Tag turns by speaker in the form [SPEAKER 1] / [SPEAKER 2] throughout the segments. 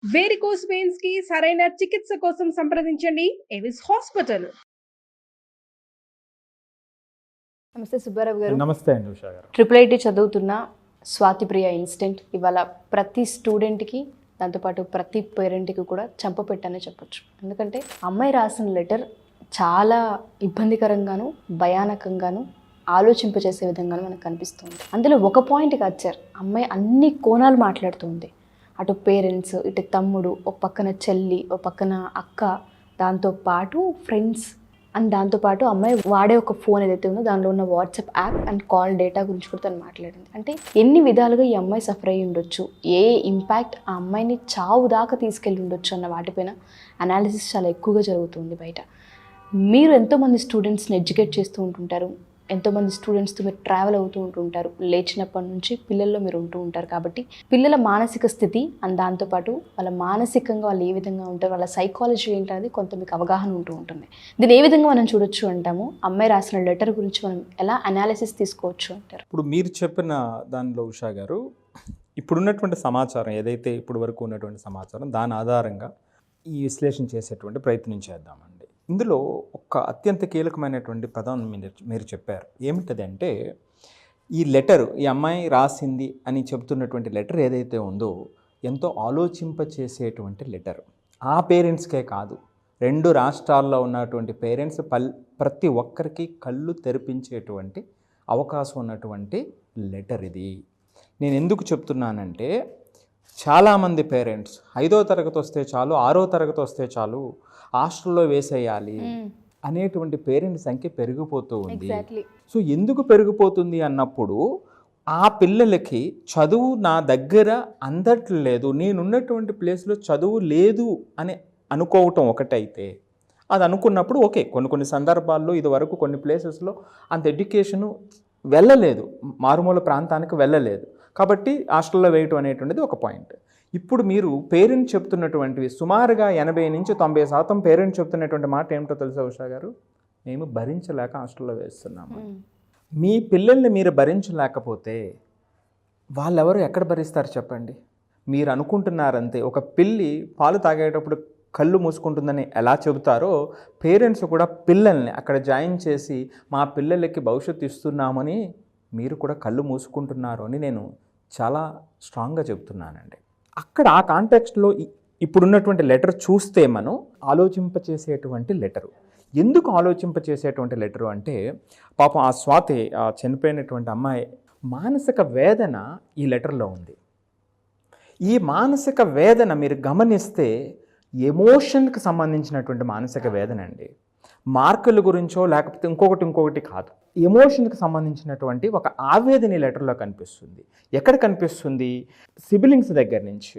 [SPEAKER 1] Varicose veins కి సరైన చికిత్స కోసం సంప్రదించండి ఎవిస్ హాస్పిటల్.
[SPEAKER 2] నమస్తే సుబ్బారావు గారు.
[SPEAKER 3] నమస్తే అండి ఉషా గారు.
[SPEAKER 2] IIIT చదువుతున్న స్వాతిప్రియ ఇన్సిడెంట్ ఇవాళ ప్రతి స్టూడెంట్కి దాంతోపాటు ప్రతి పేరెంట్కి కూడా చంపపెట్టనే చెప్పొచ్చు. ఎందుకంటే అమ్మాయి రాసిన లెటర్ చాలా ఇబ్బందికరంగాను భయానకంగాను ఆలోచింపచేసే విధంగాను మనకు కనిపిస్తుంది. అందులో ఒక పాయింట్కి వచ్చారు, అమ్మాయి అన్ని కోణాలు మాట్లాడుతుంది. అటు పేరెంట్స్, ఇటు తమ్ముడు, ఒక పక్కన చెల్లి, ఒక పక్కన అక్క, దాంతోపాటు ఫ్రెండ్స్ అండ్ దాంతోపాటు అమ్మాయి వాడే ఒక ఫోన్ ఏదైతే ఉందో దానిలో ఉన్న WhatsApp app and call data గురించి కూడా తను మాట్లాడింది. అంటే ఎన్ని విధాలుగా ఈ అమ్మాయి సఫర్ అయ్యి ఉండొచ్చు, ఏ ఇంపాక్ట్ ఆ అమ్మాయిని చావు దాకా తీసుకెళ్ళి ఉండొచ్చు అన్న వాటిపైన అనాలిసిస్ చాలా ఎక్కువగా జరుగుతుంది బయట. మీరు ఎంతోమంది స్టూడెంట్స్ని ఎడ్యుకేట్ చేస్తూ ఉంటుంటారు, ఎంతోమంది స్టూడెంట్స్తో మీరు ట్రావెల్ అవుతూ ఉంటుంటారు, లేచినప్పటి నుంచి పిల్లల్లో మీరు ఉంటూ ఉంటారు. కాబట్టి పిల్లల మానసిక స్థితి అండ్ దాంతోపాటు వాళ్ళ మానసికంగా వాళ్ళు ఏ విధంగా ఉంటారు, వాళ్ళ సైకాలజీ ఏంటనేది కొంత మీకు అవగాహన ఉంటూ ఉంటుంది. దీన్ని ఏ విధంగా మనం చూడొచ్చు అంటాము, అమ్మాయి రాసిన లెటర్ గురించి మనం ఎలా అనాలిసిస్ తీసుకోవచ్చు అంటారు?
[SPEAKER 3] ఇప్పుడు మీరు చెప్పిన దానిలో ఉషా గారు, ఇప్పుడున్నటువంటి సమాచారం ఏదైతే ఇప్పుడు వరకు ఉన్నటువంటి సమాచారం దాని ఆధారంగా ఈ విశ్లేషణ చేసేటువంటి ప్రయత్నం చేద్దామండి. ఇందులో ఒక అత్యంత కీలకమైనటువంటి పదం మీరు చెప్పారు. ఏమిటది అంటే, ఈ లెటర్ ఈ అమ్మాయి రాసింది అని చెబుతున్నటువంటి లెటర్ ఏదైతే ఉందో ఎంతో ఆలోచింపచేసేటువంటి లెటర్. ఆ పేరెంట్స్కే కాదు, 2 రాష్ట్రాల్లో ఉన్నటువంటి పేరెంట్స్ ప్రతి ఒక్కరికి కళ్ళు తెరిపించేటువంటి అవకాశం ఉన్నటువంటి లెటర్ ఇది. నేను ఎందుకు చెప్తున్నానంటే, చాలామంది పేరెంట్స్ 5వ తరగతి వస్తే చాలు, 6వ తరగతి వస్తే చాలు హాస్టల్లో వేసేయాలి అనేటువంటి పేరెంట్స్ సంఖ్య పెరిగిపోతూ ఉంది. సో ఎందుకు పెరిగిపోతుంది అన్నప్పుడు, ఆ పిల్లలకి చదువు నా దగ్గర అందట్లేదు, నేనున్నటువంటి ప్లేస్లో చదువు లేదు అని అనుకోవటం ఒకటైతే, అది అనుకున్నప్పుడు ఓకే, కొన్ని సందర్భాల్లో ఇది వరకు కొన్ని ప్లేసెస్లో అంత ఎడ్యుకేషను వెళ్ళలేదు, మారుమూల ప్రాంతానికి వెళ్ళలేదు, కాబట్టి హాస్టల్లో వేయటం అనేటువంటిది ఒక పాయింట్. ఇప్పుడు మీరు పేరెంట్ చెప్తున్నటువంటివి సుమారుగా 80 నుంచి 90% పేరెంట్ చెప్తున్నటువంటి మాట ఏమిటో తెలుసా ఉషా గారు? మేము భరించలేక హాస్టల్లో వేస్తున్నాము. మీ పిల్లల్ని మీరు భరించలేకపోతే వాళ్ళెవరు ఎక్కడ భరిస్తారు చెప్పండి? మీరు అనుకుంటున్నారంతే. ఒక పిల్లి పాలు తాగేటప్పుడు కళ్ళు మూసుకుంటుందని ఎలా చెబుతారో, పేరెంట్స్ కూడా పిల్లల్ని అక్కడ జాయిన్ చేసి మా పిల్లలకి భవిష్యత్తు ఇస్తున్నామని మీరు కూడా కళ్ళు మూసుకుంటున్నారు అని నేను చాలా స్ట్రాంగ్గా చెప్తున్నానండి. అక్కడ ఆ కాంటెక్స్ట్లో ఇప్పుడున్నటువంటి లెటర్ చూస్తే మనం ఆలోచింపచేసేటువంటి లెటరు. ఎందుకు ఆలోచింపచేసేటువంటి లెటరు అంటే, పాపం ఆ స్వాతి, ఆ చనిపోయినటువంటి అమ్మాయి మానసిక వేదన ఈ లెటర్లో ఉంది. ఈ మానసిక వేదన మీరు గమనిస్తే ఎమోషన్కి సంబంధించినటువంటి మానసిక వేదన అండి. మార్కుల గురించో లేకపోతే ఇంకొకటి కాదు, ఎమోషన్కి సంబంధించినటువంటి ఒక ఆవేదన ఈ లెటర్లో కనిపిస్తుంది. ఎక్కడ కనిపిస్తుంది? సిబ్లింగ్స్ దగ్గర నుంచి,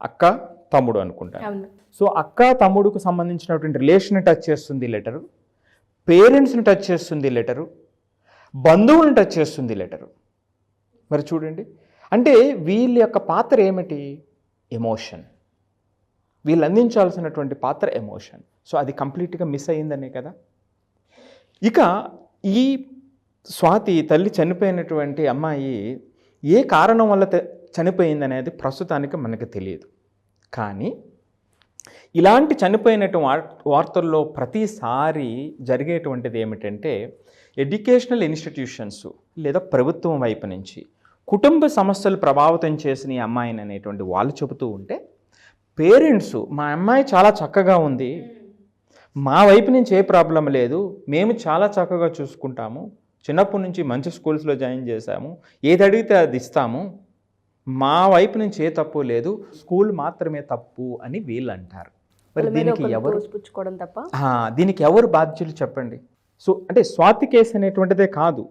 [SPEAKER 3] అక్క తమ్ముడు అనుకుంటాను. సో అక్క తమ్ముడుకు సంబంధించినటువంటి రిలేషన్ టచ్ చేస్తుంది లెటరు, పేరెంట్స్ని టచ్ చేస్తుంది లెటరు, బంధువులను టచ్ చేస్తుంది లెటరు. మరి చూడండి, అంటే వీళ్ళ యొక్క పాత్ర ఏమిటి? ఎమోషన్. వీళ్ళు అందించాల్సినటువంటి పాత్ర ఎమోషన్. సో అది కంప్లీట్గా మిస్ అయ్యిందనే కదా. ఇక ఈ స్వాతి తల్లి చనిపోయినటువంటి అమ్మాయి ఏ కారణం వల్ల చనిపోయిందనేది ప్రస్తుతానికి మనకు తెలియదు. కానీ ఇలాంటి చనిపోయినటువంటి వార్తల్లో ప్రతిసారి జరిగేటువంటిది ఏమిటంటే, ఎడ్యుకేషనల్ ఇన్స్టిట్యూషన్స్ లేదా ప్రభుత్వం వైపు నుంచి కుటుంబ సమస్యలు ప్రభావితం చేసిన ఈ అమ్మాయిని అనేటువంటి వాళ్ళు చెబుతూ ఉంటే, పేరెంట్స్ మా అమ్మాయి చాలా చక్కగా ఉంది, మా వైపు నుంచి ఏ ప్రాబ్లం లేదు, మేము చాలా చక్కగా చూసుకుంటాము, చిన్నప్పటి నుంచి మంచి స్కూల్స్లో జాయిన్ చేశాము, ఏది అడిగితే అది ఇస్తాము, మా వైపు నుంచి ఏ తప్పు లేదు, స్కూల్ మాత్రమే తప్పు అని వీళ్ళు అంటారు. మరి దీనికి ఎవరు బాధ్యులు చెప్పండి? సో అంటే స్వాతి కేసు అనేటువంటిదే కాదు,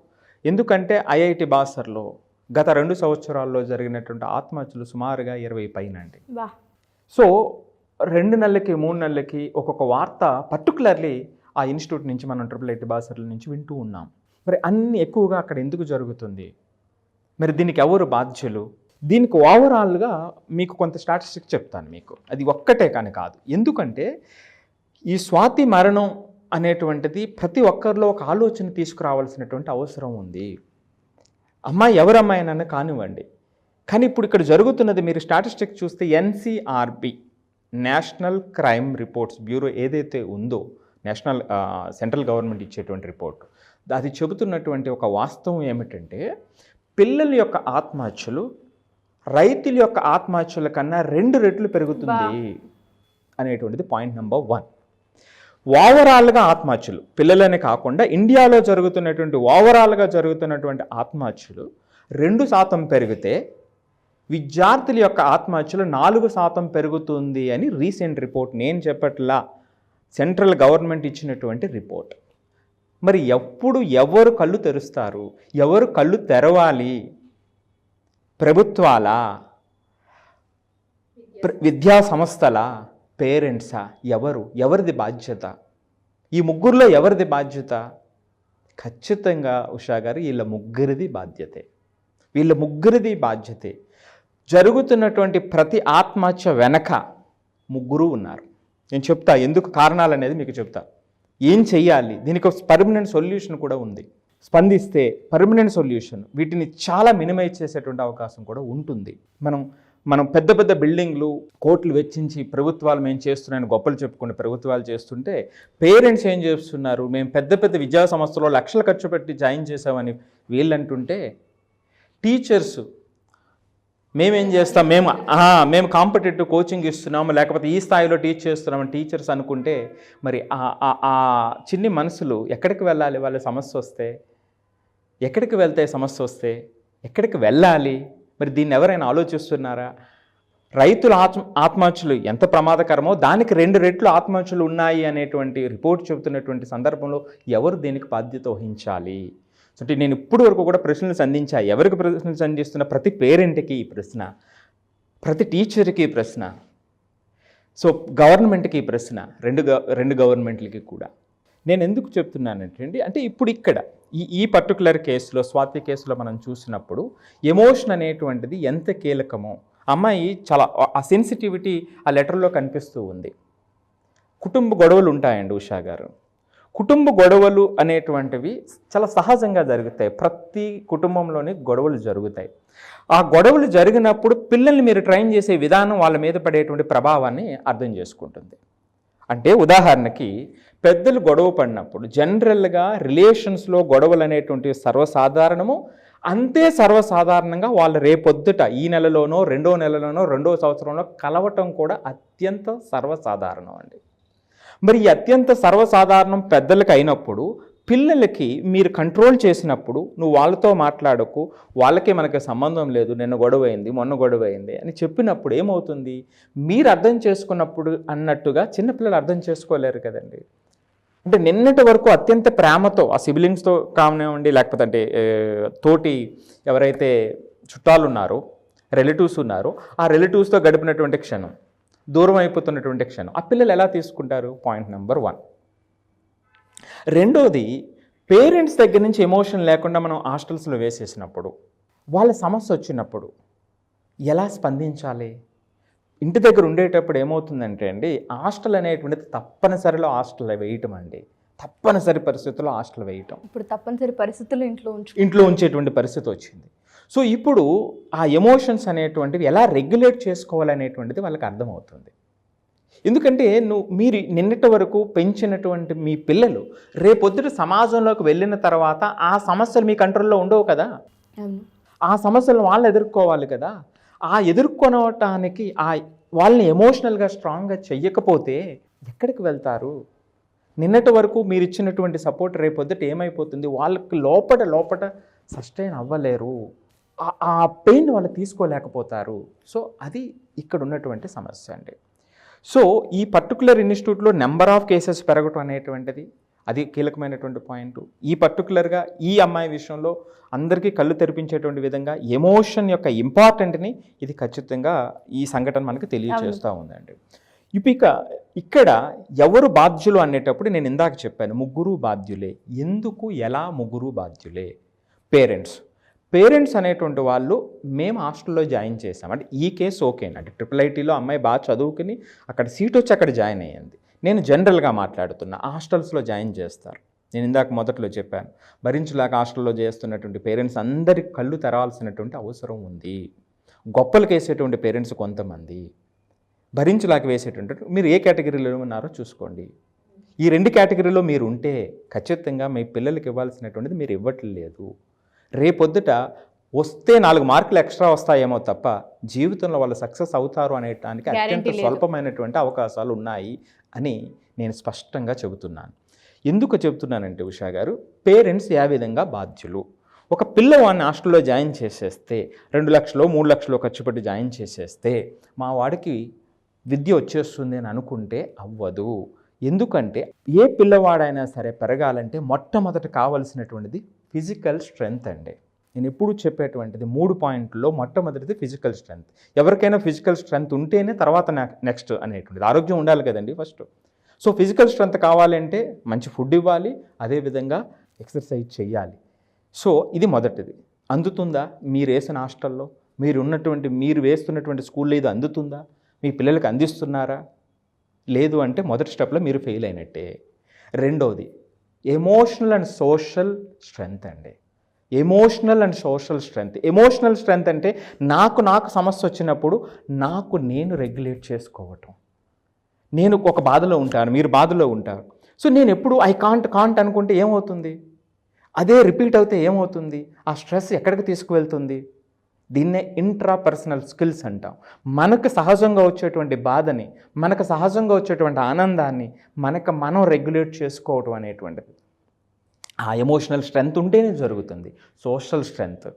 [SPEAKER 3] ఎందుకంటే IIT బాసర్లో గత 2 సంవత్సరాల్లో జరిగినటువంటి ఆత్మహత్యలు సుమారుగా 20 పైన అండి. సో 2 నెలలకి 3 నెలలకి ఒక్కొక్క వార్త పర్టికులర్లీ ఆ ఇన్స్టిట్యూట్ నుంచి మనం IIIT బాసర్ల నుంచి వింటూ ఉన్నాం. మరి అన్ని ఎక్కువగా అక్కడ ఎందుకు జరుగుతుంది? మరి దీనికి ఎవరు బాధ్యులు? దీనికి ఓవరాల్గా మీకు కొంత స్టాటిస్టిక్స్ చెప్తాను మీకు, అది ఒక్కటే కానీ కాదు. ఎందుకంటే ఈ స్వాతి మరణం అనేటువంటిది ప్రతి ఒక్కరిలో ఒక ఆలోచన తీసుకురావాల్సినటువంటి అవసరం ఉంది. అమ్మాయి ఎవరమ్మాయినన్నా కానివ్వండి, కానీ ఇప్పుడు ఇక్కడ జరుగుతున్నది మీరు స్టాటిస్టిక్స్ చూస్తే NCRB national crime reports bureau ఏదైతే ఉందో, సెంట్రల్ గవర్నమెంట్ ఇచ్చేటువంటి రిపోర్ట్, అది చెబుతున్నటువంటి ఒక వాస్తవం ఏమిటంటే పిల్లల యొక్క ఆత్మహత్యలు రైతుల యొక్క ఆత్మహత్యల కన్నా 2 రెట్లు పెరుగుతుంది అనేటువంటిది పాయింట్ నెంబర్ 1. ఓవరాల్గా ఆత్మహత్యలు పిల్లలనే కాకుండా ఇండియాలో జరుగుతున్నటువంటి ఓవరాల్గా జరుగుతున్నటువంటి ఆత్మహత్యలు 2% పెరిగితే విద్యార్థుల యొక్క ఆత్మహత్యలు 4% పెరుగుతుంది అని రీసెంట్ రిపోర్ట్, నేను చెప్పట్లా, సెంట్రల్ గవర్నమెంట్ ఇచ్చినటువంటి రిపోర్ట్. మరి ఎవరు కళ్ళు తెరుస్తారు? ఎవరు కళ్ళు తెరవాలి? ప్రభుత్వాలా, విద్యా సంస్థలా, పేరెంట్సా? ఎవరిది బాధ్యత? ఈ ముగ్గురులో ఎవరిది బాధ్యత? ఖచ్చితంగా ఉషా గారు వీళ్ళ ముగ్గురిది బాధ్యతే. జరుగుతున్నటువంటి ప్రతి ఆత్మహత్య వెనక ముగ్గురు ఉన్నారు. నేను చెప్తా ఎందుకు కారణాలు అనేది మీకు చెప్తా. ఏం చెయ్యాలి, దీనికి ఒక పర్మనెంట్ సొల్యూషన్ కూడా ఉంది. స్పందిస్తే పర్మనెంట్ సొల్యూషన్, వీటిని చాలా మినిమైజ్ చేసేటువంటి అవకాశం కూడా ఉంటుంది. మనం పెద్ద పెద్ద బిల్డింగ్లు కోట్లు వెచ్చించి ప్రభుత్వాలు మేము చేస్తున్నాయని గొప్పలు చెప్పుకునే ప్రభుత్వాలు చేస్తుంటే పేరెంట్స్ ఏం చేస్తున్నారు, మేము పెద్ద పెద్ద విద్యా సంస్థలో లక్షలు ఖర్చు పెట్టి జాయిన్ చేసామని వీళ్ళంటుంటే, టీచర్స్ మేమేం చేస్తాం, మేము కాంపిటేటివ్ కోచింగ్ ఇస్తున్నాము, లేకపోతే ఈ స్థాయిలో టీచ్ చేస్తున్నామని టీచర్స్ అనుకుంటే, మరి ఆ చిన్ని మనసులు ఎక్కడికి వెళ్ళాలి? వాళ్ళ సమస్య వస్తే ఎక్కడికి వెళ్తాయి? సమస్య వస్తే ఎక్కడికి వెళ్ళాలి? మరి దీన్ని ఎవరైనా ఆలోచిస్తున్నారా? రైతుల ఆత్మహత్యలు ఎంత ప్రమాదకరమో దానికి 2 రెట్లు ఆత్మహత్యలు ఉన్నాయి అనేటువంటి రిపోర్ట్ చెబుతున్నటువంటి సందర్భంలో ఎవరు దీనికి బాధ్యత వహించాలి? అంటే నేను ఇప్పుడు వరకు కూడా ప్రశ్నలు సంధించా. ఎవరికి ప్రశ్నలు సంధిస్తున్నా? ప్రతి పేరెంట్కి ఈ ప్రశ్న, ప్రతి టీచర్కి ఈ ప్రశ్న, సో గవర్నమెంట్కి ఈ ప్రశ్న, రెండు గవర్నమెంట్లకి కూడా. నేను ఎందుకు చెప్తున్నానంటే అంటే ఇప్పుడు ఇక్కడ ఈ పర్టికులర్ కేసులో, స్వాతి కేసులో మనం చూసినప్పుడు ఎమోషన్ అనేటువంటిది ఎంత కీలకమో అమ్మాయి చాలా ఆ సెన్సిటివిటీ ఆ లెటర్లో కనిపిస్తూ ఉంది. కుటుంబ గొడవలు ఉంటాయండి ఉషా గారు. కుటుంబ గొడవలు అనేటువంటివి చాలా సహజంగా జరుగుతాయి. ప్రతి కుటుంబంలోని గొడవలు జరుగుతాయి. ఆ గొడవలు జరిగినప్పుడు పిల్లల్ని మీరు ట్రైన్ చేసే విధానం వాళ్ళ మీద పడేటువంటి ప్రభావాన్ని అర్థం చేసుకుంటుంది. అంటే ఉదాహరణకి పెద్దలు గొడవ పడినప్పుడు జనరల్గా రిలేషన్స్లో గొడవలు అనేటువంటి సర్వసాధారణము. అంతే సర్వసాధారణంగా వాళ్ళు రేపొద్దుట ఈ నెలలోనో 2వ నెలలోనో 2వ సంవత్సరంలో కలవటం కూడా అత్యంత సర్వసాధారణం అండి. మరి ఈ అత్యంత సర్వసాధారణం పెద్దలకు అయినప్పుడు పిల్లలకి మీరు కంట్రోల్ చేసినప్పుడు, నువ్వు వాళ్ళతో మాట్లాడకు, వాళ్ళకి మనకి సంబంధం లేదు, నిన్న గొడవైంది, మొన్న గొడవైంది అని చెప్పినప్పుడు ఏమవుతుంది? మీరు అర్థం చేసుకున్నప్పుడు అన్నట్టుగా చిన్నపిల్లలు అర్థం చేసుకోలేరు కదండి. అంటే నిన్నటి వరకు అత్యంత ప్రేమతో ఆ సిబ్లింగ్స్తో కానివ్వండి, లేకపోతే అంటే తోటి ఎవరైతే చుట్టాలు ఉన్నారో, రిలేటివ్స్ ఉన్నారో, ఆ రిలేటివ్స్తో గడిపినటువంటి క్షణం, దూరం అయిపోతున్నటువంటి క్షణం ఆ పిల్లలు ఎలా తీసుకుంటారు? Point number 1. రెండోది, పేరెంట్స్ దగ్గర నుంచి ఎమోషన్ లేకుండా మనం హాస్టల్స్లో వేసేసినప్పుడు, వాళ్ళ సమస్య వచ్చినప్పుడు ఎలా స్పందించాలి? ఇంటి దగ్గర ఉండేటప్పుడు ఏమవుతుందంటే అండి, హాస్టల్ అనేటువంటిది తప్పనిసరిలో హాస్టల్ వేయటం అండి, తప్పనిసరి పరిస్థితుల్లో హాస్టల్ వేయటం.
[SPEAKER 2] ఇప్పుడు తప్పనిసరి పరిస్థితుల్లో
[SPEAKER 3] ఇంట్లో ఉంచేటువంటి పరిస్థితి వచ్చింది. సో ఇప్పుడు ఆ ఎమోషన్స్ అనేటువంటివి ఎలా రెగ్యులేట్ చేసుకోవాలనేటువంటిది వాళ్ళకి అర్థమవుతుంది. ఎందుకంటే మీరు నిన్నటి వరకు పెంచినటువంటి మీ పిల్లలు రేపొద్దుట సమాజంలోకి వెళ్ళిన తర్వాత ఆ సమస్యలు మీ కంట్రోల్లో ఉండవు కదా. ఆ సమస్యలను వాళ్ళు ఎదుర్కోవాలి కదా. ఆ ఎదుర్కొనటానికి వాళ్ళని ఎమోషనల్గా స్ట్రాంగ్గా చెయ్యకపోతే ఎక్కడికి వెళ్తారు? నిన్నటి వరకు మీరు ఇచ్చినటువంటి సపోర్ట్ రేపొద్దుట ఏమైపోతుంది? వాళ్ళకి లోపట సస్టైన్ అవ్వలేరు. ఆ పెయిన్ వాళ్ళు తీసుకోలేకపోతారు. సో అది ఇక్కడ ఉన్నటువంటి సమస్య అండి. సో ఈ పర్టికులర్ ఇన్స్టిట్యూట్లో నెంబర్ ఆఫ్ కేసెస్ పెరగటం అనేటువంటిది అది కీలకమైనటువంటి పాయింట్. ఈ పర్టికులర్గా ఈ అమ్మాయి విషయంలో అందరికీ కళ్ళు తెరిపించేటువంటి విధంగా ఎమోషన్ యొక్క ఇంపార్టెంట్ని ఇది ఖచ్చితంగా ఈ సంఘటన మనకు తెలియజేస్తూ ఉందండి. ఇక్కడ ఎవరు బాధ్యులు అనేటప్పుడు నేను ఇందాక చెప్పాను, ముగ్గురు బాధ్యులే. ఎందుకు, ఎలా ముగ్గురు బాధ్యులే? పేరెంట్స్ అనేటువంటి వాళ్ళు మేము హాస్టల్లో జాయిన్ చేసాం. అంటే ఈ కేసు ఓకేనండి, IIITలో అమ్మాయి బాగా చదువుకుని అక్కడ సీట్ వచ్చి అక్కడ జాయిన్ అయ్యింది. నేను జనరల్గా మాట్లాడుతున్నా, హాస్టల్స్లో జాయిన్ చేస్తారు. నేను ఇందాక మొదట్లో చెప్పాను, భరించలేక హాస్టల్లో చేస్తున్నటువంటి పేరెంట్స్ అందరికి కళ్ళు తెరవాల్సినటువంటి అవసరం ఉంది. గొప్పలు కేసేటువంటి పేరెంట్స్ కొంతమంది, భరించలేక వేసేటువంటి మీరు ఏ కేటగిరీలో ఉన్నారో చూసుకోండి. ఈ 2 కేటగిరీలో మీరు ఉంటే ఖచ్చితంగా మీ పిల్లలకి ఇవ్వాల్సినటువంటిది మీరు ఇవ్వట్లేదు. రేపొద్దుట వస్తే 4 మార్కులు ఎక్స్ట్రా వస్తాయేమో తప్ప జీవితంలో వాళ్ళు సక్సెస్ అవుతారు అనేటానికి అత్యంత స్వల్పమైనటువంటి అవకాశాలు ఉన్నాయి అని నేను స్పష్టంగా చెబుతున్నాను. ఎందుకు చెబుతున్నానంటే ఉషా గారు, పేరెంట్స్ ఏ విధంగా బాధ్యులు. ఒక పిల్లవాడిని హాస్టల్లో జాయిన్ చేసేస్తే 2 లక్షలు 3 లక్షలు ఖర్చు పెట్టి జాయిన్ చేసేస్తే మా వాడికి విద్య వచ్చేస్తుంది అని అనుకుంటే అవ్వదు. ఎందుకంటే ఏ పిల్లవాడైనా సరే పెరగాలంటే మొట్టమొదట కావాల్సినటువంటిది ఫిజికల్ స్ట్రెంగ్త్ అండి. నేను ఎప్పుడు చెప్పేటువంటిది 3 పాయింట్లో మొట్టమొదటిది ఫిజికల్ స్ట్రెంగ్త్. ఎవరికైనా ఫిజికల్ స్ట్రెంగ్త్ ఉంటేనే తర్వాత నెక్స్ట్ అనేటువంటిది ఆరోగ్యం ఉండాలి కదండి ఫస్ట్. సో ఫిజికల్ స్ట్రెంగ్త్ కావాలంటే మంచి ఫుడ్ ఇవ్వాలి, అదేవిధంగా ఎక్సర్సైజ్ చేయాలి. సో ఇది మొదటిది. అందుతుందా మీరు వేసిన హాస్టల్లో, మీరు వేస్తున్నటువంటి స్కూల్లో ఇది అందుతుందా, మీ పిల్లలకి అందిస్తున్నారా? లేదు అంటే మొదటి స్టెప్లో మీరు ఫెయిల్ అయినట్టే. రెండోది ఎమోషనల్ అండ్ సోషల్ స్ట్రెంగ్త్ అండి. Emotional and social strength. Emotional strength అంటే నాకు సమస్య వచ్చినప్పుడు నేను రెగ్యులేట్ చేసుకోవటం. నేను ఒక బాధలో ఉంటాను, మీరు బాధలో ఉంటారు. సో నేను ఎప్పుడు ఐ కాంట్ అనుకుంటే ఏమవుతుంది? అదే రిపీట్ అవుతే ఏమవుతుంది? ఆ స్ట్రెస్ ఎక్కడికి తీసుకువెళ్తుంది? దీన్నే ఇంట్రాపర్సనల్ స్కిల్స్ అంటాం. మనకు సహజంగా వచ్చేటువంటి బాధని, మనకు సహజంగా వచ్చేటువంటి ఆనందాన్ని మనం రెగ్యులేట్ చేసుకోవటం అనేటువంటిది ఆ ఎమోషనల్ స్ట్రెంగ్త్ ఉంటేనే జరుగుతుంది. సోషల్ స్ట్రెంగ్త్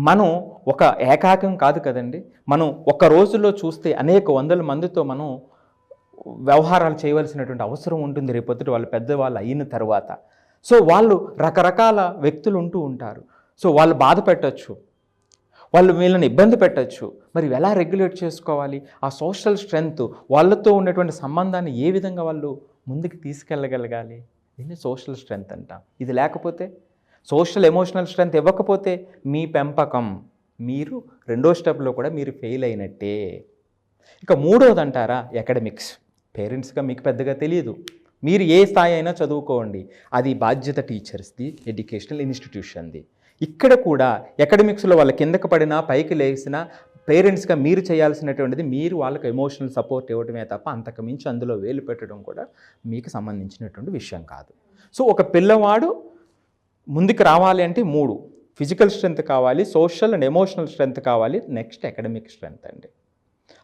[SPEAKER 3] మనం ఒక ఏకాకం కాదు కదండి. మనం ఒక రోజులో చూస్తే అనేక వందల మందితో మనం వ్యవహారాలు చేయవలసినటువంటి అవసరం ఉంటుంది రేపొద్దుట వాళ్ళు పెద్దవాళ్ళు అయిన తర్వాత. సో వాళ్ళు రకరకాల వ్యక్తులు ఉంటూ ఉంటారు. సో వాళ్ళు బాధ పెట్టచ్చు, వాళ్ళు వీళ్ళని ఇబ్బంది పెట్టచ్చు. మరి ఎలా రెగ్యులేట్ చేసుకోవాలి? ఆ సోషల్ స్ట్రెంగ్త్, వాళ్ళతో ఉన్నటువంటి సంబంధాన్ని ఏ విధంగా వాళ్ళు ముందుకు తీసుకెళ్ళగలగాలి? దీన్ని సోషల్ స్ట్రెంగ్త్ అంటాం. ఇది లేకపోతే, సోషల్ ఎమోషనల్ స్ట్రెంగ్త్ ఇవ్వకపోతే మీ పెంపకం, మీరు 2వ స్టెప్లో కూడా మీరు ఫెయిల్ అయినట్టే. ఇక 3వది అంటారా, అకాడమిక్స్. పేరెంట్స్గా మీకు పెద్దగా తెలియదు, మీరు ఏ స్థాయి అయినా చదువుకోండి, అది బాధ్యత టీచర్స్ది, ఎడ్యుకేషనల్ ఇన్స్టిట్యూషన్ది. ఇక్కడ కూడా అకాడమిక్స్లో వాళ్ళ కిందకు పడినా పైకి లేచినా పేరెంట్స్గా మీరు చేయాల్సినటువంటిది మీరు వాళ్ళకి ఎమోషనల్ సపోర్ట్ ఇవ్వడమే తప్ప అంతకు మించి అందులో వేలు పెట్టడం కూడా మీకు సంబంధించినటువంటి విషయం కాదు. సో ఒక పిల్లవాడు ముందుకు రావాలి అంటే 3 ఫిజికల్ స్ట్రెంగ్త్ కావాలి, సోషల్ అండ్ ఎమోషనల్ స్ట్రెంగ్త్ కావాలి, నెక్స్ట్ అకాడమిక్ స్ట్రెంగ్త్ అండి.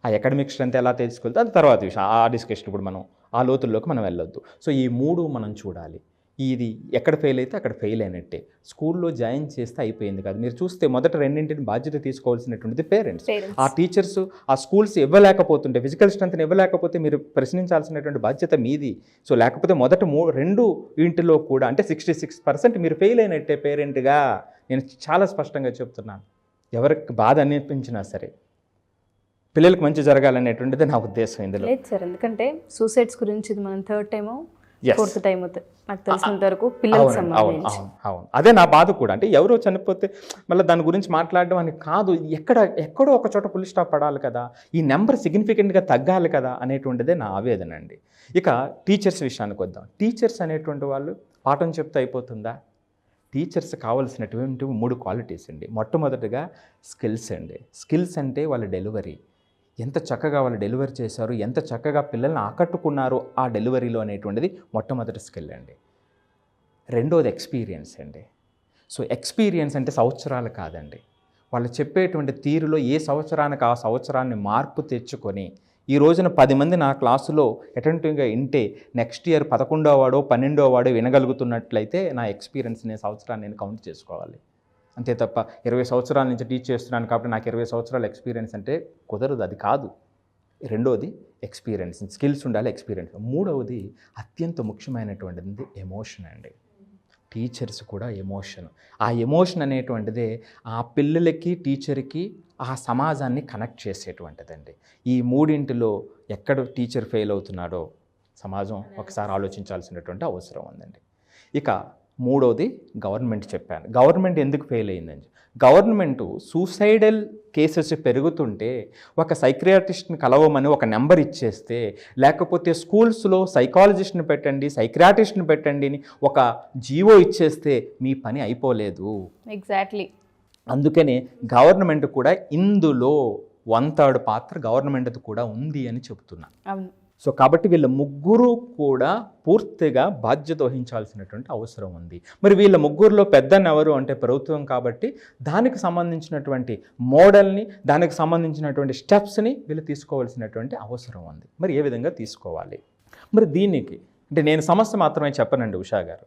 [SPEAKER 3] ఆ అకాడమిక్ స్ట్రెంగ్త్ ఎలా తెలుసుకెళ్తే అది తర్వాత విషయం, ఆ డిస్కషన్ ఇప్పుడు మనం ఆ లోతుల్లోకి మనం వెళ్ళొద్దు. సో ఈ 3 మనం చూడాలి. ఇది ఎక్కడ ఫెయిల్ అయితే అక్కడ ఫెయిల్ అయినట్టే. స్కూల్లో జాయిన్ చేస్తే అయిపోయింది కాదు. మీరు చూస్తే మొదట 2 బాధ్యత తీసుకోవాల్సినటువంటిది పేరెంట్స్. ఆ టీచర్స్, ఆ స్కూల్స్ ఇవ్వలేకపోతుంటే, ఫిజికల్ స్ట్రెంగ్త్ని ఇవ్వలేకపోతే మీరు ప్రశ్నించాల్సినటువంటి బాధ్యత మీది. సో లేకపోతే మొదట 2 కూడా అంటే 66% మీరు ఫెయిల్ అయినట్టే పేరెంట్గా. నేను చాలా స్పష్టంగా చెప్తున్నాను. ఎవరికి బాధ అనిపించినా సరే పిల్లలకు మంచి జరగాలనేటువంటిది నా ఉద్దేశం ఇందులో.
[SPEAKER 2] లేదు సార్, ఎందుకంటే సూసైడ్స్ గురించి ఇది మనం 3rd టైమో 4th టైమో నాకు తెలిసినంత వరకు పిల్లలకు సంబంధించి.
[SPEAKER 3] అవును, అదే నా బాధ కూడా. అంటే ఎవరో చనిపోతే మళ్ళీ దాని గురించి మాట్లాడడం అని కాదు, ఎక్కడో ఒక చోట ఫుల్ స్టాప్ పడాలి కదా, ఈ నెంబర్ సిగ్నిఫికెంట్గా తగ్గాలి కదా అనేటువంటిదే నా ఆవేదన అండి. ఇక టీచర్స్ విషయానికి వద్దాం. టీచర్స్ అనేటువంటి వాళ్ళు పాఠం చెప్తే అయిపోతుందా? టీచర్స్ కావాల్సినటువంటి 3 క్వాలిటీస్ అండి. మొట్టమొదటిగా స్కిల్స్ అండి. స్కిల్స్ అంటే వాళ్ళ డెలివరీ, ఎంత చక్కగా వాళ్ళు డెలివరీ చేశారు, ఎంత చక్కగా పిల్లల్ని ఆకట్టుకున్నారు ఆ డెలివరీలో అనేటువంటిది మొట్టమొదటి స్కిల్ అండి. రెండోది ఎక్స్పీరియన్స్ అండి. సో ఎక్స్పీరియన్స్ అంటే సంవత్సరాలు కాదండి, వాళ్ళు చెప్పేటువంటి తీరులో ఏ సంవత్సరానికి ఆ సంవత్సరాన్ని మార్పు తెచ్చుకొని ఈ రోజున 10 మంది నా క్లాసులో అటెంటివ్గా వింటే నెక్స్ట్ ఇయర్ 11వ వాడో 12వ వాడో వినగలుగుతున్నట్లయితే నా ఎక్స్పీరియన్స్ నేను సంవత్సరాన్ని నేను కౌంట్ చేసుకోవాలి. అంతే తప్ప 20 సంవత్సరాల నుంచి టీచ్ చేస్తున్నాను కాబట్టి నాకు 20 సంవత్సరాల ఎక్స్పీరియన్స్ అంటే కుదరదు, అది కాదు. రెండోది ఎక్స్పీరియన్స్, స్కిల్స్ ఉండాలి, ఎక్స్పీరియన్స్. 3వది అత్యంత ముఖ్యమైనటువంటిది ఎమోషన్ అండి. టీచర్స్ కూడా ఎమోషన్. ఆ ఎమోషన్ అనేటువంటిదే ఆ పిల్లలకి, టీచర్కి, ఆ సమాజాన్ని కనెక్ట్ చేసేటువంటిదండి. ఈ 3 ఎక్కడ టీచర్ ఫెయిల్ అవుతున్నాడో సమాజం ఒకసారి ఆలోచించాల్సినటువంటి అవసరం ఉందండి. ఇక 3వది గవర్నమెంట్ చెప్పాను. గవర్నమెంట్ ఎందుకు ఫెయిల్ అయిందని. గవర్నమెంట్ సూసైడల్ కేసెస్ పెరుగుతుంటే ఒక సైక్రియాటిస్ట్ని కలవమని ఒక నెంబర్ ఇచ్చేస్తే, లేకపోతే స్కూల్స్లో సైకాలజిస్ట్ని పెట్టండి, సైక్రియాటిస్ట్ని పెట్టండి అని ఒక జీవో ఇచ్చేస్తే మీ పని అయిపోలేదు.
[SPEAKER 2] ఎగ్జాక్ట్లీ.
[SPEAKER 3] అందుకనే గవర్నమెంట్ కూడా ఇందులో 1/3 పాత్ర గవర్నమెంట్ది కూడా ఉంది అని చెప్తున్నా.
[SPEAKER 2] అవును.
[SPEAKER 3] సో కాబట్టి వీళ్ళ ముగ్గురు కూడా పూర్తిగా బాధ్యత వహించాల్సినటువంటి అవసరం ఉంది. మరి వీళ్ళ ముగ్గురులో పెద్దన్న ఎవరు అంటే ప్రభుత్వం కాబట్టి దానికి సంబంధించినటువంటి మోడల్ని, దానికి సంబంధించినటువంటి స్టెప్స్ని వీళ్ళు తీసుకోవాల్సినటువంటి అవసరం ఉంది. మరి ఏ విధంగా తీసుకోవాలి? మరి దీనికి అంటే నేను సమస్య మాత్రమే చెప్పనండి ఉషా గారు,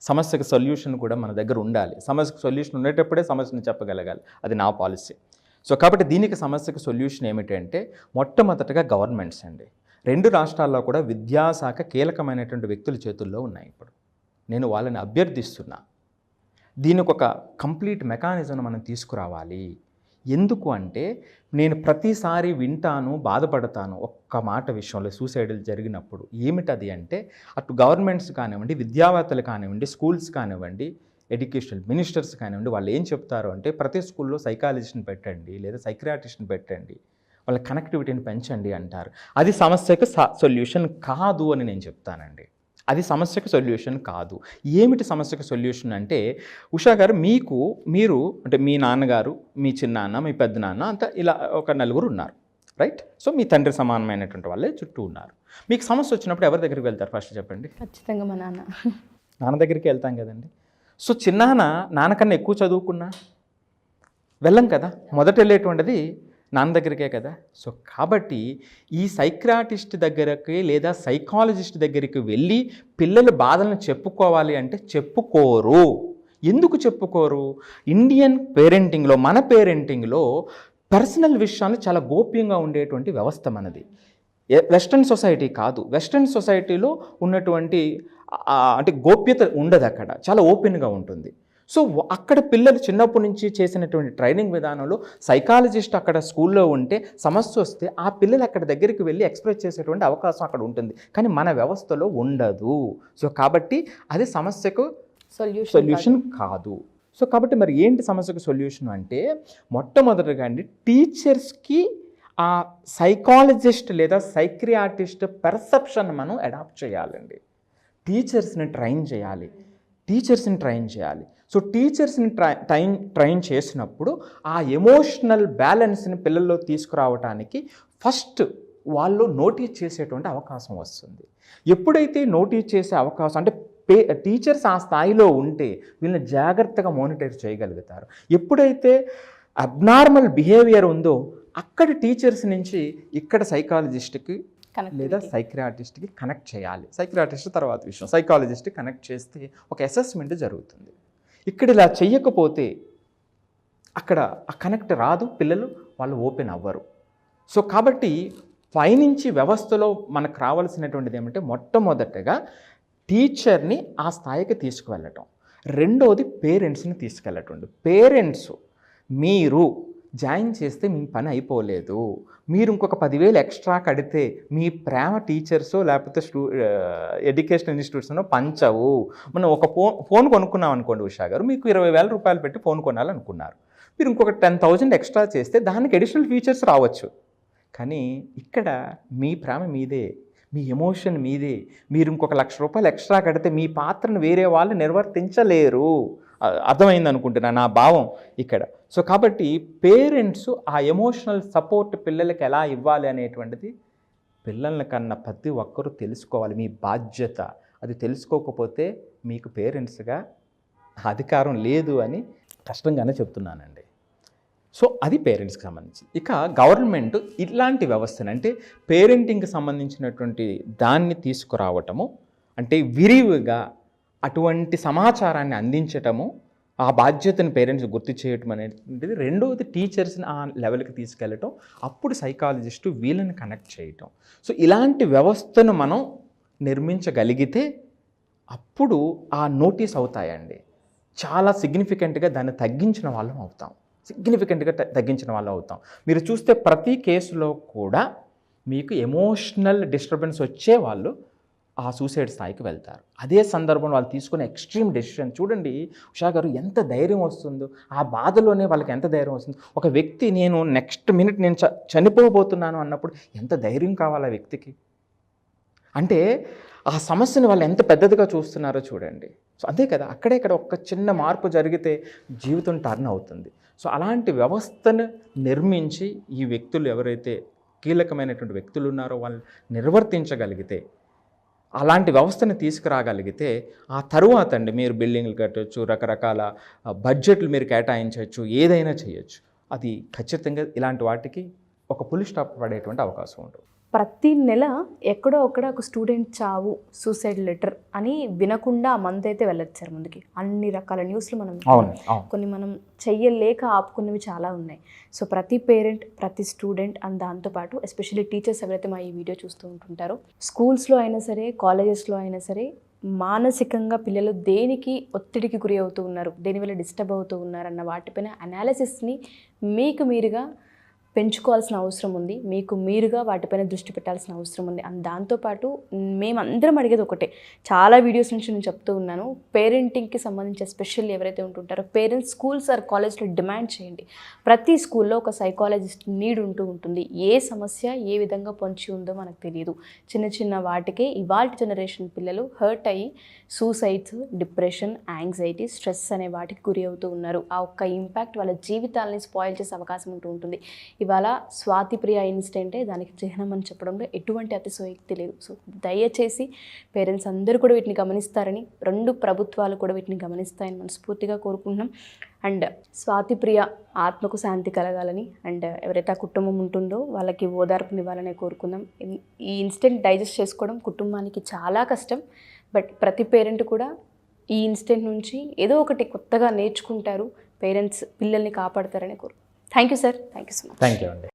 [SPEAKER 3] సమస్యకు సొల్యూషన్ కూడా మన దగ్గర ఉండాలి. సమస్యకు సొల్యూషన్ ఉండేటప్పుడే సమస్యను చెప్పగలగాలి, అది నా పాలసీ. సో కాబట్టి దీనికి సమస్యకు సొల్యూషన్ ఏమిటంటే మొట్టమొదటగా గవర్నమెంట్స్ అండి. 2 రాష్ట్రాల్లో కూడా విద్యాశాఖ కీలకమైనటువంటి వ్యక్తుల చేతుల్లో ఉన్నాయి. ఇప్పుడు నేను వాళ్ళని అభ్యర్థిస్తున్నా, దీనికి ఒక కంప్లీట్ మెకానిజం మనం తీసుకురావాలి. ఎందుకు అంటే నేను ప్రతిసారి వింటాను, బాధపడతాను ఒక్క మాట విషయంలో, సూసైడ్లు జరిగినప్పుడు. ఏమిటది అంటే అటు గవర్నమెంట్స్ కానివ్వండి, విద్యావేత్తలు కానివ్వండి, స్కూల్స్ కానివ్వండి, ఎడ్యుకేషనల్ మినిస్టర్స్ కానివ్వండి, వాళ్ళు ఏం చెప్తారు అంటే ప్రతి స్కూల్లో సైకాలజిస్ట్ని పెట్టండి లేదా సైక్రియాటిస్ట్ని పెట్టండి, వాళ్ళ కనెక్టివిటీని పెంచండి అంటారు. అది సమస్యకు సొల్యూషన్ కాదు అని నేను చెప్తానండి. అది సమస్యకు సొల్యూషన్ కాదు. ఏమిటి సమస్యకు సొల్యూషన్ అంటే ఉషా గారు, మీరు అంటే మీ నాన్నగారు, మీ చిన్నాన్న, మీ పెద్దనాన్న అంతా ఇలా ఒక 4 ఉన్నారు, రైట్? సో మీ తండ్రి సమానమైనటువంటి వాళ్ళే చుట్టూ ఉన్నారు. మీకు సమస్య వచ్చినప్పుడు ఎవరి దగ్గరికి వెళ్తారు ఫస్ట్ చెప్పండి?
[SPEAKER 2] ఖచ్చితంగా మా
[SPEAKER 3] నాన్న దగ్గరికి వెళ్తాం కదండి. సో చిన్నాన్న నాన్నకన్నా ఎక్కువ చదువుకున్నా వెళ్ళం కదా, మొదట వెళ్ళేటువంటిది నాన్న దగ్గరికే కదా. సో కాబట్టి ఈ సైక్రాటిస్ట్ దగ్గరికి లేదా సైకాలజిస్ట్ దగ్గరికి వెళ్ళి పిల్లల బాధలను చెప్పుకోవాలి అంటే చెప్పుకోరు. ఎందుకు చెప్పుకోరు? ఇండియన్ పేరెంటింగ్లో, మన పేరెంటింగ్లో పర్సనల్ విషయాలు చాలా గోప్యంగా ఉండేటువంటి వ్యవస్థ మనది. వెస్ట్రన్ సొసైటీ కాదు. వెస్ట్రన్ సొసైటీలో ఉన్నటువంటి అంటే గోప్యత ఉండదు, అక్కడ చాలా ఓపెన్గా ఉంటుంది. సో అక్కడ పిల్లలు చిన్నప్పటి నుంచి చేసినటువంటి ట్రైనింగ్ విధానంలో సైకాలజిస్ట్ అక్కడ స్కూల్లో ఉంటే సమస్య వస్తే ఆ పిల్లలు అక్కడ దగ్గరికి వెళ్ళి ఎక్స్ప్రెస్ చేసేటువంటి అవకాశం అక్కడ ఉంటుంది, కానీ మన వ్యవస్థలో ఉండదు. సో కాబట్టి అది సమస్యకు సొల్యూషన్ కాదు. సో కాబట్టి మరి ఏంటి సమస్యకు సొల్యూషన్ అంటే మొట్టమొదటిగా అండి టీచర్స్కి ఆ సైకాలజిస్ట్ లేదా సైక్రియాటిస్ట్ పెర్సెప్షన్ మనం అడాప్ట్ చేయాలండి. టీచర్స్ని ట్రైన్ చేయాలి. సో టీచర్స్ని ట్రైన్ చేసినప్పుడు ఆ ఎమోషనల్ బ్యాలెన్స్ని పిల్లల్లో తీసుకురావడానికి ఫస్ట్ వాళ్ళు నోటీస్ చేసేటువంటి అవకాశం వస్తుంది. ఎప్పుడైతే నోటీస్ చేసే అవకాశం అంటే టీచర్స్ ఆ స్థాయిలో ఉంటే వీళ్ళని జాగ్రత్తగా మానిటర్ చేయగలుగుతారు. ఎప్పుడైతే అబ్నార్మల్ బిహేవియర్ ఉందో అక్కడ టీచర్స్ నుంచి ఇక్కడ సైకాలజిస్ట్కి లేదా సైక్రియాటిస్ట్కి కనెక్ట్ చేయాలి. సైక్రియాటిస్ట్ తర్వాత విషయం, సైకాలజిస్ట్ కనెక్ట్ చేస్తే ఒక అసెస్మెంట్ జరుగుతుంది. ఇక్కడ ఇలా చెయ్యకపోతే అక్కడ ఆ కనెక్ట్ రాదు, పిల్లలు వాళ్ళు ఓపెన్ అవ్వరు. సో కాబట్టి పైనుంచి వ్యవస్థలో మనకు రావాల్సినటువంటిది ఏమంటే మొట్టమొదటగా టీచర్ని ఆ స్థాయికి తీసుకువెళ్ళటం, రెండోది పేరెంట్స్ని తీసుకెళ్ళటం. పేరెంట్స్ మీరు జాయిన్ చేస్తే మీ పని అయిపోలేదు, మీరు ఇంకొక 10,000 ఎక్స్ట్రా కడితే మీ ప్రేమ టీచర్సో లేకపోతే ఎడ్యుకేషన్ ఇన్స్టిట్యూట్స్నో పంచవు. మనం ఒక ఫోన్ కొనుక్కున్నాం అనుకోండి ఉషా గారు, మీకు 20,000 రూపాయలు పెట్టి ఫోన్ కొనాలనుకున్నారు, మీరు ఇంకొక 10,000 ఎక్స్ట్రా చేస్తే దానికి అడిషనల్ ఫీచర్స్ రావచ్చు. కానీ ఇక్కడ మీ ప్రేమ మీదే, మీ ఎమోషన్ మీదే. మీరు ఇంకొక 1,00,000 రూపాయలు ఎక్స్ట్రా కడితే మీ పాత్రను వేరే వాళ్ళు నిర్వర్తించలేరు. అర్థమైంది అనుకుంటున్నా నా భావం ఇక్కడ. సో కాబట్టి పేరెంట్స్ ఆ ఎమోషనల్ సపోర్ట్ పిల్లలకి ఎలా ఇవ్వాలి అనేటువంటిది పిల్లల కన్నా ప్రతి ఒక్కరూ తెలుసుకోవాలి, మీ బాధ్యత. అది తెలుసుకోకపోతే మీకు పేరెంట్స్గా అధికారం లేదు అని కష్టంగానే చెప్తున్నానండి. సో అది పేరెంట్స్కి సంబంధించి. ఇక గవర్నమెంట్ ఇట్లాంటి వ్యవస్థను అంటే పేరెంటింగ్కి సంబంధించినటువంటి దాన్ని తీసుకురావటము, అంటే విరివిగా అటువంటి సమాచారాన్ని అందించటము, ఆ బాధ్యతను పేరెంట్స్ గుర్తు చేయటం అనేటువంటిది. రెండవది టీచర్స్ని ఆ లెవెల్కి తీసుకెళ్ళటం, అప్పుడు సైకాలజిస్టు వీళ్ళని కనెక్ట్ చేయటం. సో ఇలాంటి వ్యవస్థను మనం నిర్మించగలిగితే అప్పుడు ఆ నోటీస్ అవుతాయండి. చాలా సిగ్నిఫికెంట్గా దాన్ని తగ్గించిన వాళ్ళం అవుతాం. మీరు చూస్తే ప్రతి కేసులో కూడా మీకు ఎమోషనల్ డిస్టర్బెన్స్ వచ్చే వాళ్ళు ఆ సూసైడ్ స్థాయికి వెళ్తారు. అదే సందర్భంలో వాళ్ళు తీసుకునే ఎక్స్ట్రీమ్ డెసిషన్ చూడండి ఉషా గారు, ఎంత ధైర్యం వస్తుందో. ఆ బాధలోనే వాళ్ళకి ఎంత ధైర్యం వస్తుంది. ఒక వ్యక్తి నేను నెక్స్ట్ మినిట్ నేను చనిపోబోతున్నాను అన్నప్పుడు ఎంత ధైర్యం కావాలి ఆ వ్యక్తికి. అంటే ఆ సమస్యను వాళ్ళు ఎంత పెద్దదిగా చూస్తున్నారో చూడండి. సో అదే కదా, అక్కడే ఇక్కడ ఒక చిన్న మార్పు జరిగితే జీవితం టర్న్ అవుతుంది. సో అలాంటి వ్యవస్థను నిర్మించి ఈ వ్యక్తులు ఎవరైతే కీలకమైనటువంటి వ్యక్తులు ఉన్నారో వాళ్ళు నిర్వర్తించగలిగితే, అలాంటి వ్యవస్థను తీసుకురాగలిగితే ఆ తరువాత అండి మీరు బిల్డింగ్లు కట్టవచ్చు, రకరకాల బడ్జెట్లు మీరు కేటాయించవచ్చు, ఏదైనా చేయొచ్చు. అది ఖచ్చితంగా ఇలాంటి వాటికి ఒక పులి స్టాప్ పడేటువంటి అవకాశం ఉంటుంది.
[SPEAKER 2] ప్రతి నెల ఎక్కడో ఒక్కడ ఒక స్టూడెంట్ చావు, సూసైడ్ లెటర్ అని వినకుండా ఆ మంత్ అయితే వెళ్ళొచ్చారు ముందుకి. అన్ని రకాల న్యూస్లు మనం కొన్ని మనం చెయ్యలేక ఆపుకున్నవి చాలా ఉన్నాయి. సో ప్రతి పేరెంట్, ప్రతి స్టూడెంట్ అండ్ దాంతోపాటు ఎస్పెషల్లీ టీచర్స్ ఎవరైతే మా ఈ వీడియో చూస్తూ ఉంటుంటారో, స్కూల్స్లో అయినా సరే, కాలేజెస్లో అయినా సరే, మానసికంగా పిల్లలు దేనికి ఒత్తిడికి గురి అవుతూ ఉన్నారు, దేనివల్ల డిస్టర్బ్ అవుతూ ఉన్నారు అన్న వాటిపైన అనాలిసిస్ని మీకు మీరుగా పెంచుకోవాల్సిన అవసరం ఉంది. మీకు మీరుగా వాటిపైన దృష్టి పెట్టాల్సిన అవసరం ఉంది. అండ్ దాంతోపాటు మేమందరం అడిగేది ఒకటే, చాలా వీడియోస్ నుంచి నేను చెప్తూ ఉన్నాను, పేరెంటింగ్కి సంబంధించి ఎస్పెషల్లీ ఎవరైతే ఉంటుంటారో పేరెంట్స్ స్కూల్స్ ఆర్ కాలేజ్లో డిమాండ్ చేయండి. ప్రతి స్కూల్లో ఒక సైకాలజిస్ట్ నీడ్ ఉంటూ ఉంటుంది. ఏ సమస్య ఏ విధంగా పొంచి ఉందో మనకు తెలియదు. చిన్న చిన్న వాటికే ఇవాల్టి జనరేషన్ పిల్లలు హర్ట్ అయ్యి సూసైడ్స్, డిప్రెషన్, యాంగ్జైటీ, స్ట్రెస్ అనే వాటికి గురి అవుతూ ఉన్నారు. ఆ ఒక్క ఇంపాక్ట్ వాళ్ళ జీవితాలని స్పాయిల్ చేసే అవకాశం ఉంటూ ఉంటుంది. ఇవాళ స్వాతిప్రియ ఇన్సిడెంటే దానికి చిహ్నం అని చెప్పడంలో ఎటువంటి అతిశయోక్తి లేదు. సో దయచేసి పేరెంట్స్ అందరూ కూడా వీటిని గమనిస్తారని, రెండు ప్రభుత్వాలు కూడా వీటిని గమనిస్తాయని మనస్ఫూర్తిగా కోరుకుంటున్నాం. అండ్ స్వాతిప్రియ ఆత్మకు శాంతి కలగాలని, అండ్ ఎవరైతే ఆ కుటుంబం ఉంటుందో వాళ్ళకి ఓదార్పునివ్వాలనే కోరుకుందాం. ఈ ఇన్సిడెంట్ డైజెస్ట్ చేసుకోవడం కుటుంబానికి చాలా కష్టం. బట్ ప్రతి పేరెంట్ కూడా ఈ ఇన్సిడెంట్ నుంచి ఏదో ఒకటి కొత్తగా నేర్చుకుంటారు. పేరెంట్స్ పిల్లల్ని కాపాడతారని కోరు. Thank you sir. Thank you so much.
[SPEAKER 3] Thank you అండి.